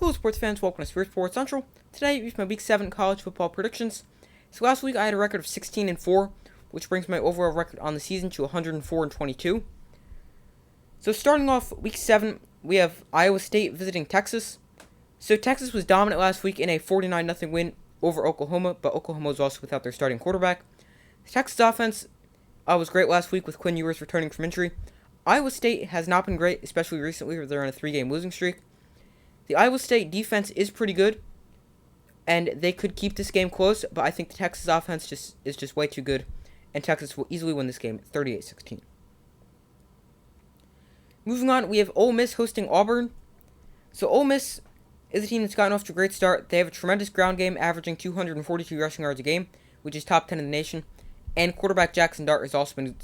Hello, sports fans. Welcome to Spirit Sports Central. Today, we have my Week 7 college football predictions. So last week, I had a record of 16-4, which brings my overall record on the season to 104-22. So starting off Week 7, we have Iowa State visiting Texas. So Texas was dominant last week in a 49-0 win over Oklahoma, but Oklahoma was also without their starting quarterback. The Texas offense was great last week with Quinn Ewers returning from injury. Iowa State has not been great, especially recently where they're on a 3-game losing streak. The Iowa State defense is pretty good, and they could keep this game close, but I think the Texas offense is just way too good, and Texas will easily win this game 38-16. Moving on, we have Ole Miss hosting Auburn. So Ole Miss is a team that's gotten off to a great start. They have a tremendous ground game, averaging 242 rushing yards a game, which is top 10 in the nation, and quarterback Jackson Dart has also been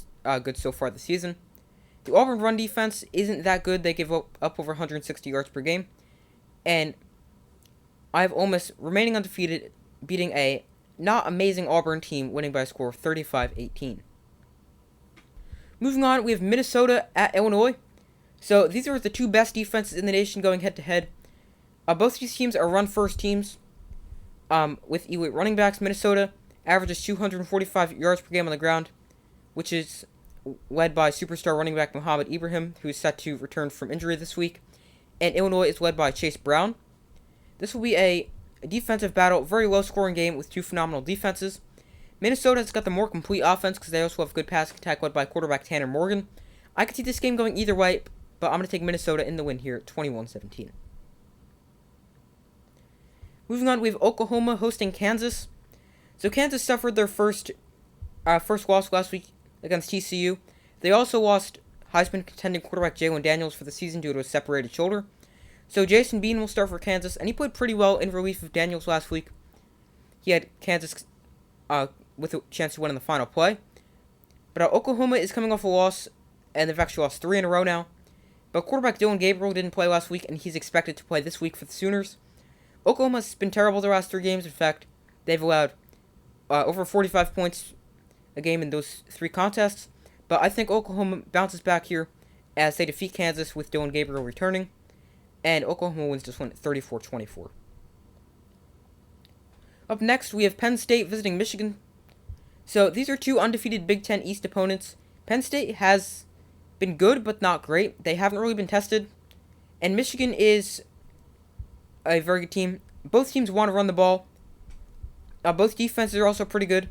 good so far this season. The Auburn run defense isn't that good. They give up over 160 yards per game. And I have Ole Miss remaining undefeated, beating a not amazing Auburn team, winning by a score of 35-18. Moving on, we have Minnesota at Illinois. So these are the two best defenses in the nation going head-to-head. Both these teams are run-first teams with elite running backs. Minnesota averages 245 yards per game on the ground, which is led by superstar running back Mohamed Ibrahim, who is set to return from injury this week. And Illinois is led by Chase Brown. This will be a defensive battle, very low-scoring game with two phenomenal defenses. Minnesota's got the more complete offense because they also have good passing attack led by quarterback Tanner Morgan. I could see this game going either way, but I'm going to take Minnesota in the win here, 21-17. Moving on, we have Oklahoma hosting Kansas. So Kansas suffered their first loss last week against TCU. They also lost Heisman contending quarterback Jalen Daniels for the season due to a separated shoulder. So Jason Bean will start for Kansas, and he played pretty well in relief of Daniels last week. He had Kansas with a chance to win in the final play. But Oklahoma is coming off a loss, and they've actually lost 3 in a row now. But quarterback Dylan Gabriel didn't play last week, and he's expected to play this week for the Sooners. Oklahoma's been terrible their last 3 games. In fact, they've allowed over 45 points a game in those 3 contests. But I think Oklahoma bounces back here as they defeat Kansas with Dylan Gabriel returning. And Oklahoma wins this one 34-24. Up next, we have Penn State visiting Michigan. So these are 2 undefeated Big Ten East opponents. Penn State has been good, but not great. They haven't really been tested. And Michigan is a very good team. Both teams want to run the ball. Both defenses are also pretty good.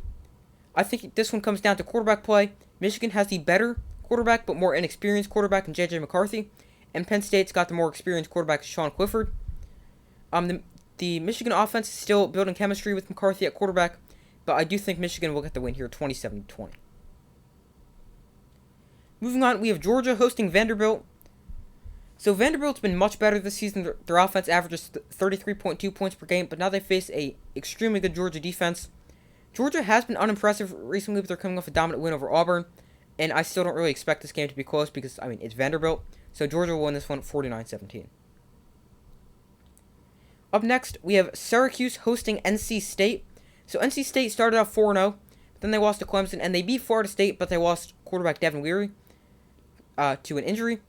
I think this one comes down to quarterback play. Michigan has the better quarterback, but more inexperienced quarterback in J.J. McCarthy. And Penn State's got the more experienced quarterback, Sean Clifford. The Michigan offense is still building chemistry with McCarthy at quarterback, but I do think Michigan will get the win here, 27-20. Moving on, we have Georgia hosting Vanderbilt. So Vanderbilt's been much better this season. Their offense averages 33.2 points per game, but now they face a extremely good Georgia defense. Georgia has been unimpressive recently, but they're coming off a dominant win over Auburn, and I still don't really expect this game to be close because, it's Vanderbilt. So Georgia will win this one 49-17. Up next, we have Syracuse hosting NC State. So NC State started off 4-0, but then they lost to Clemson, and they beat Florida State, but they lost quarterback Devin Leary to an injury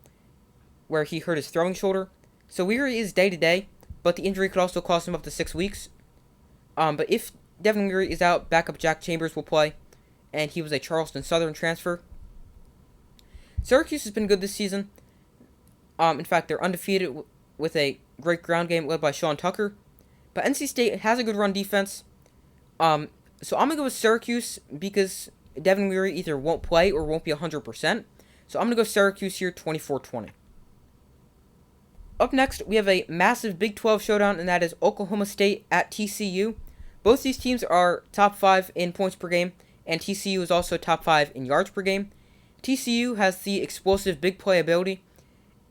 where he hurt his throwing shoulder. So Leary is day-to-day, but the injury could also cost him up to 6 weeks. But if Devin Leary is out, backup Jack Chambers will play, and he was a Charleston Southern transfer. Syracuse has been good this season. In fact, they're undefeated with a great ground game led by Sean Tucker. But NC State has a good run defense. So I'm going to go with Syracuse because Devin Leary either won't play or won't be 100%. So I'm going to go Syracuse here, 24-20. Up next, we have a massive Big 12 showdown, and that is Oklahoma State at TCU. Both these teams are top 5 in points per game, and TCU is also top 5 in yards per game. TCU has the explosive big play ability,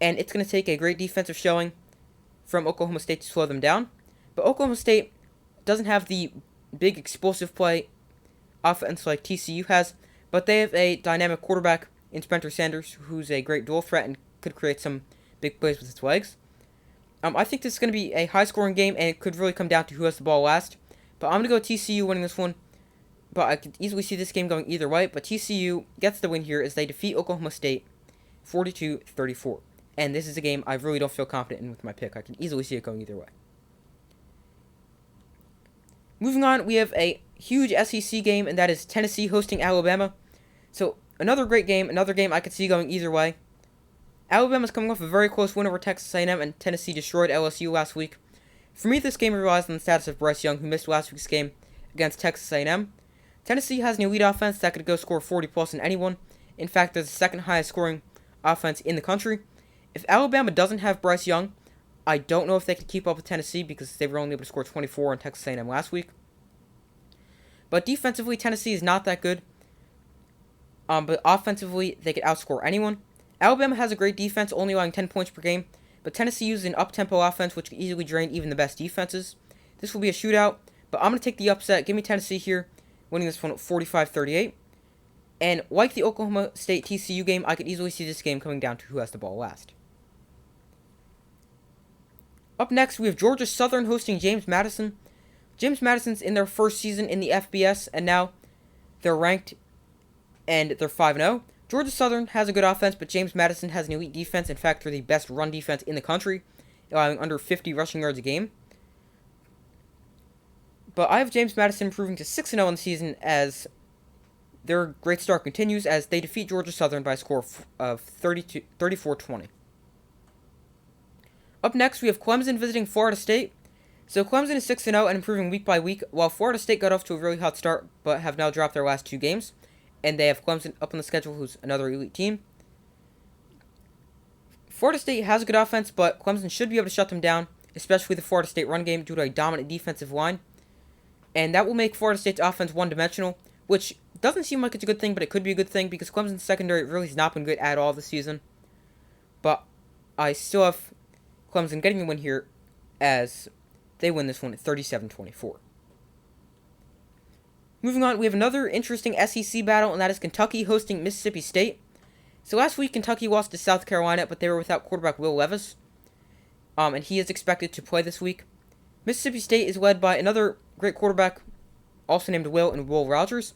and it's going to take a great defensive showing from Oklahoma State to slow them down. But Oklahoma State doesn't have the big explosive play offense like TCU has, but they have a dynamic quarterback in Spencer Sanders, who's a great dual threat and could create some big plays with his legs. I think this is going to be a high-scoring game, and it could really come down to who has the ball last. But I'm going to go TCU winning this one. But I could easily see this game going either way. But TCU gets the win here as they defeat Oklahoma State 42-34. And this is a game I really don't feel confident in with my pick. I can easily see it going either way. Moving on, we have a huge SEC game, and that is Tennessee hosting Alabama. So, another great game, another game I could see going either way. Alabama's coming off a very close win over Texas A&M, and Tennessee destroyed LSU last week. For me, this game relies on the status of Bryce Young, who missed last week's game against Texas A&M. Tennessee has an elite offense that could go score 40-plus on anyone. In fact, they're the second highest scoring offense in the country. If Alabama doesn't have Bryce Young, I don't know if they could keep up with Tennessee because they were only able to score 24 on Texas A&M last week. But defensively, Tennessee is not that good. But offensively, they could outscore anyone. Alabama has a great defense, only allowing 10 points per game. But Tennessee uses an up-tempo offense, which can easily drain even the best defenses. This will be a shootout, but I'm going to take the upset. Give me Tennessee here, winning this one 45-38. And like the Oklahoma State TCU game, I could easily see this game coming down to who has the ball last. Up next, we have Georgia Southern hosting James Madison. James Madison's in their first season in the FBS, and now they're ranked, and they're 5-0. Georgia Southern has a good offense, but James Madison has an elite defense. In fact, they're the best run defense in the country, allowing under 50 rushing yards a game. But I have James Madison improving to 6-0 in the season as their great start continues as they defeat Georgia Southern by a score of 34-20. Up next, we have Clemson visiting Florida State. So Clemson is 6-0 and improving week by week, while Florida State got off to a really hot start, but have now dropped their last two games. And they have Clemson up on the schedule, who's another elite team. Florida State has a good offense, but Clemson should be able to shut them down, especially the Florida State run game due to a dominant defensive line. And that will make Florida State's offense one-dimensional, which doesn't seem like it's a good thing, but it could be a good thing because Clemson's secondary really has not been good at all this season. But I still have Clemson getting the win here as they win this one at 37-24. Moving on, we have another interesting SEC battle, and that is Kentucky hosting Mississippi State. So last week, Kentucky lost to South Carolina, but they were without quarterback Will Levis. And he is expected to play this week. Mississippi State is led by another great quarterback, also named Will Rogers,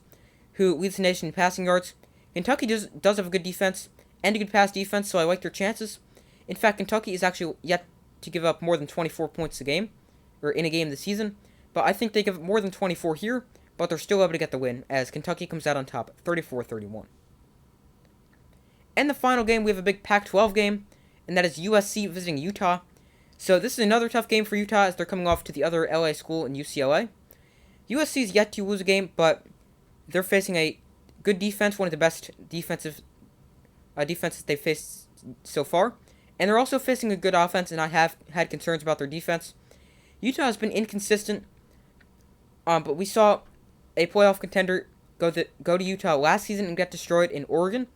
who leads the nation in passing yards. Kentucky does have a good defense and a good pass defense, so I like their chances. In fact, Kentucky is actually yet to give up more than 24 points a game, or in a game this season. But I think they give up more than 24 here, but they're still able to get the win, as Kentucky comes out on top, 34-31. And the final game, we have a big Pac-12 game, and that is USC visiting Utah. So this is another tough game for Utah, as they're coming off to the other LA school in UCLA. USC is yet to lose a game, but they're facing a good defense, one of the best defenses they've faced so far. And they're also facing a good offense, and I have had concerns about their defense. Utah has been inconsistent, but we saw a playoff contender go to Utah last season and get destroyed in Oregon.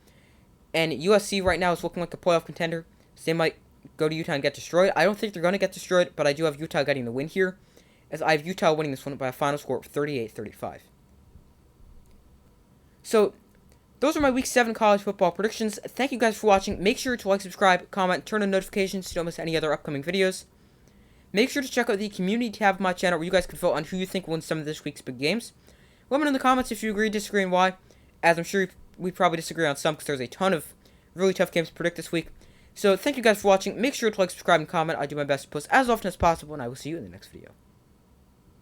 And USC right now is looking like a playoff contender, so they might go to Utah and get destroyed. I don't think they're going to get destroyed, but I do have Utah getting the win here, as I have Utah winning this one by a final score of 38-35. So, those are my Week 7 college football predictions. Thank you guys for watching. Make sure to like, subscribe, comment, turn on notifications so you don't miss any other upcoming videos. Make sure to check out the community tab of my channel where you guys can vote on who you think wins some of this week's big games. Let me know in the comments if you agree, disagree, and why, as I'm sure we probably disagree on some because there's a ton of really tough games to predict this week. So thank you guys for watching. Make sure to like, subscribe, and comment. I do my best to post as often as possible, and I will see you in the next video.